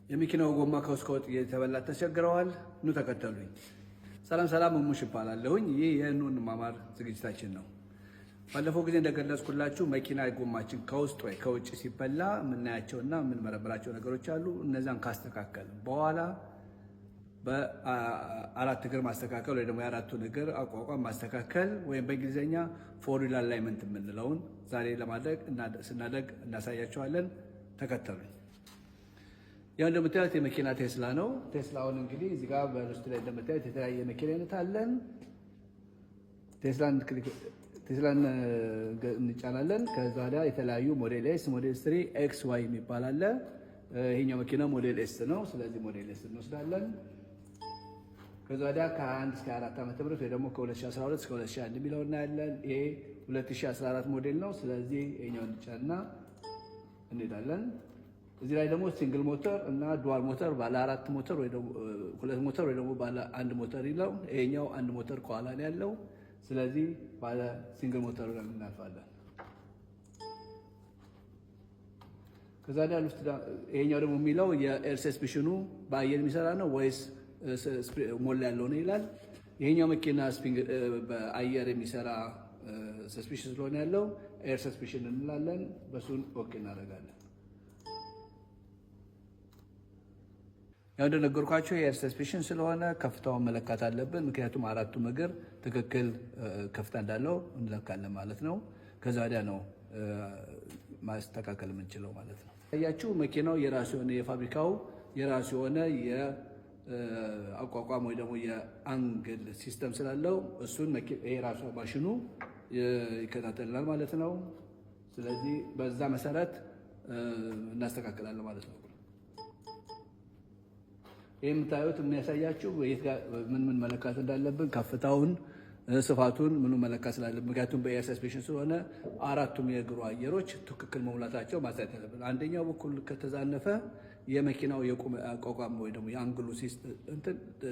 የመኪናው ጎማ ከውስጥ እየተበላ ተቸግረዋል። ኑ ተከተሉኝ። ሰላም ሙሽ ይባላለሁኝ። ይህ የኑን ማማር ዝግጅታችን ነው። ባለፈው ጊዜ እንደገለጽኩላችሁ መኪና ጎማችን ከውስጥ ወይ ከውጭ ሲበላ የምናያቸውና የምንመረምራቸው ነገሮች አሉ። እነዛን ካስተካከል በኋላ በአራት እግር ማስተካከል ወይ ደግሞ የአራቱን እግር አቋቋም ማስተካከል ወይም በእንግሊዝኛ ፎር ዊል አላይመንት የምንለውን ዛሬ ለማድረግ ስናደግ እናሳያቸዋለን። ተከተሉኝ። ያው እንደምታዩት የመኪና ቴስላ ነው። ቴስላውን እንግዲህ እዚህ ጋር በውስጥ ላይ እንደምታዩት የተለያየ መኪና አይነት አለን። ቴስላን እንጫናለን። ከዛ ወዲያ የተለያዩ ሞዴል ኤስ፣ ሞዴል 3፣ ኤክስ፣ ዋይ የሚባል አለ። ይሄኛው መኪና ሞዴል ኤስ ነው። ስለዚህ ሞዴል ኤስ እንወስዳለን። ከዛ ወዲያ ከ1 እስከ 4 ዓመተ ምህረት ወይ ደግሞ ከ2012 እስከ 2001 የሚለው እናያለን። ይሄ 2014 ሞዴል ነው። ስለዚህ ይሄኛው እንጫና እንሄዳለን። እዚህ ላይ ደግሞ ሲንግል ሞተር እና ዱዋል ሞተር ባለ 4 ሞተር ወይ ደግሞ 2 ሞተር ወይ ደግሞ ባለ 1 ሞተር ይለው። ይሄኛው 1 ሞተር ከኋላ ነው ያለው። ስለዚህ ባለ ሲንግል ሞተር ጋር እናልፋለን። ከዛ ላይ ውስጥ ይሄኛው ደግሞ የሚለው የኤር ሰስፔንሽኑ በአየር የሚሰራ ነው ወይስ ሞላ ያለው ነው ይላል። ይሄኛው መኪና በአየር የሚሰራ ሰስፔንሽን ስለሆነ ያለው ኤር ሰስፔንሽን እንላለን። በሱን ኦኬ እናደርጋለን። ያው እንደነገርኳችሁ የኤር ሰስፔንሽን ስለሆነ ከፍታውን መለካት አለብን። ምክንያቱም አራቱም እግር ትክክል ከፍታ እንዳለው እንለካለን ማለት ነው። ከዛ ወዲያ ነው ማስተካከል የምንችለው ማለት ነው። ያያችሁ መኪናው የራሱ የሆነ የፋብሪካው የራሱ የሆነ የአቋቋም ወይ ደግሞ የአንግል ሲስተም ስላለው እሱን ይሄ ራሱ ማሽኑ ይከታተልናል ማለት ነው። ስለዚህ በዛ መሰረት እናስተካክላለን ማለት ነው። ይህ የምታዩት የሚያሳያችሁ ምን መለካት እንዳለብን ከፍታውን፣ ስፋቱን ምኑ መለካት ስላለብን። ምክንያቱም በኤር ሰስፔንሽን ስለሆነ አራቱም የእግሩ አየሮች ትክክል መሙላታቸው ማሳየት ያለብን። አንደኛው በኩል ከተዛነፈ የመኪናው የቁም አቋቋም ወይ ደግሞ የአንግሉ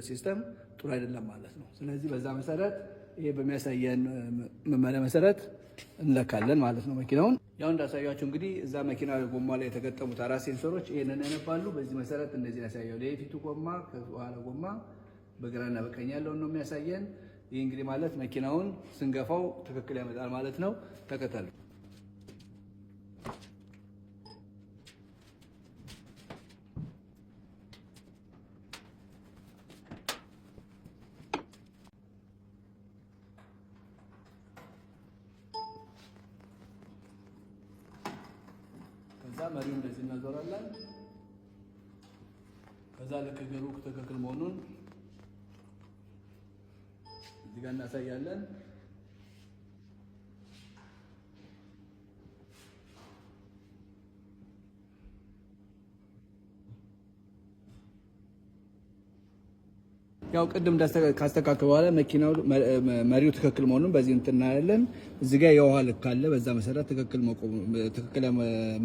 ሲስተም ጥሩ አይደለም ማለት ነው። ስለዚህ በዛ መሰረት ይሄ በሚያሳየን መመሪያ መሰረት እንለካለን ማለት ነው መኪናውን። ያው እንዳሳያችሁ እንግዲህ እዛ መኪና ጎማ ላይ የተገጠሙት 4 ሴንሰሮች ይሄንን ያነባሉ። በዚህ መሰረት እነዚህ ያሳያሉ። የፊቱ ጎማ ከኋላ ጎማ በግራና በቀኝ ያለውን ነው የሚያሳየን። ይህ እንግዲህ ማለት መኪናውን ስንገፋው ትክክል ያመጣል ማለት ነው። ተከተሉ። ከዛ መሪውን እንደዚህ እናዞራለን። ከዛ ልክ እግሩ ትክክል መሆኑን እዚህ ጋር እናሳያለን። ያው ቅድም ካስተካከለ በኋላ መኪናው መሪው ትክክል መሆኑን በዚህ እናያለን። እዚህ ጋር የውሃ ልክ አለ። በዛ መሰረት ትክክል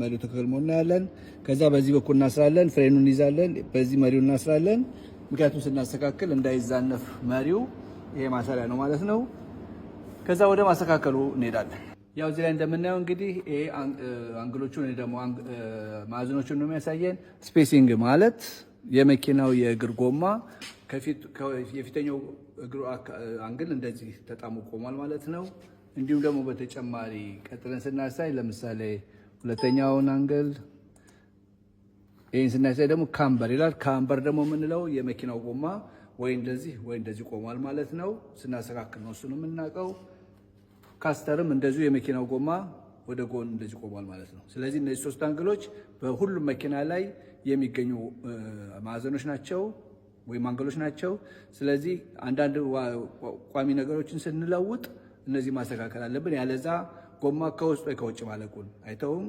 መሪው ትክክል መሆኑን እናያለን። ከዛ በዚህ በኩል እናስራለን፣ ፍሬኑን እንይዛለን፣ በዚህ መሪው እናስራለን። ምክንያቱም ስናስተካክል እንዳይዛነፍ መሪው ይሄ ማሰሪያ ነው ማለት ነው። ከዛ ወደ ማስተካከሉ እንሄዳለን። ያው እዚህ ላይ እንደምናየው እንግዲህ ይሄ አንግሎቹን ወይ ደግሞ ማዕዘኖቹን ነው የሚያሳየን። ስፔሲንግ ማለት የመኪናው የእግር ጎማ የፊተኛው እግሩ አንግል እንደዚህ ተጣሞ ቆሟል ማለት ነው። እንዲሁም ደግሞ በተጨማሪ ቀጥለን ስናሳይ ለምሳሌ ሁለተኛውን አንግል ይህን ስናሳይ ደግሞ ካምበር ይላል። ካምበር ደግሞ የምንለው የመኪናው ጎማ ወይ እንደዚህ ቆሟል ማለት ነው። ስናስተካክል ነው እሱን የምናውቀው። ካስተርም እንደዚሁ የመኪናው ጎማ ወደ ጎን እንደዚህ ቆሟል ማለት ነው። ስለዚህ እነዚህ 3 አንግሎች በሁሉም መኪና ላይ የሚገኙ ማዕዘኖች ናቸው ወይም አንግሎች ናቸው። ስለዚህ አንዳንድ ቋሚ ነገሮችን ስንለውጥ እነዚህ ማስተካከል አለብን። ያለዛ ጎማ ከውስጥ ወይ ከውጭ ማለቁን አይተውም።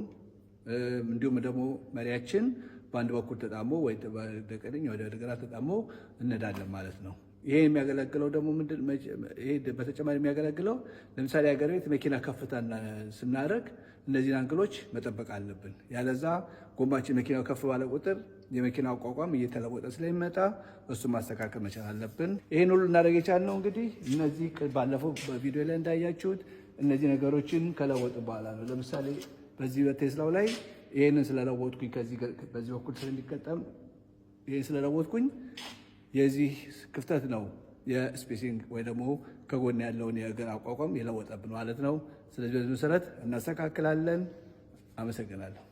እንዲሁም ደግሞ መሪያችን በአንድ በኩል ተጣሞ ወይ ወደ ቀኝ ወደ ግራ ተጣሞ እንሄዳለን ማለት ነው። ይሄ የሚያገለግለው ደግሞ ይሄ በተጨማሪ የሚያገለግለው ለምሳሌ ሀገር ቤት መኪና ከፍታና ስናደርግ እነዚህን አንግሎች መጠበቅ አለብን። ያለዛ ጎማችን መኪናው ከፍ ባለ ቁጥር የመኪናው አቋቋም እየተለወጠ ስለሚመጣ እሱ ማስተካከል መቻል አለብን። ይሄን ሁሉ እናደርግ የቻልነው እንግዲህ እነዚህ ባለፈው በቪዲዮ ላይ እንዳያችሁት እነዚህ ነገሮችን ከለወጥ በኋላ ነው። ለምሳሌ በዚህ በቴስላው ላይ ይሄንን ስለለወጥኩኝ ከዚህ በዚህ በኩል ስለሚቀጠም ይሄን ስለለወጥኩኝ የዚህ ክፍተት ነው የስፔሲንግ ወይ ደግሞ ከጎን ያለውን የእግር አቋቋም የለወጠብን ማለት ነው። ስለዚህ በዚህ መሰረት እናስተካክላለን። አመሰግናለሁ።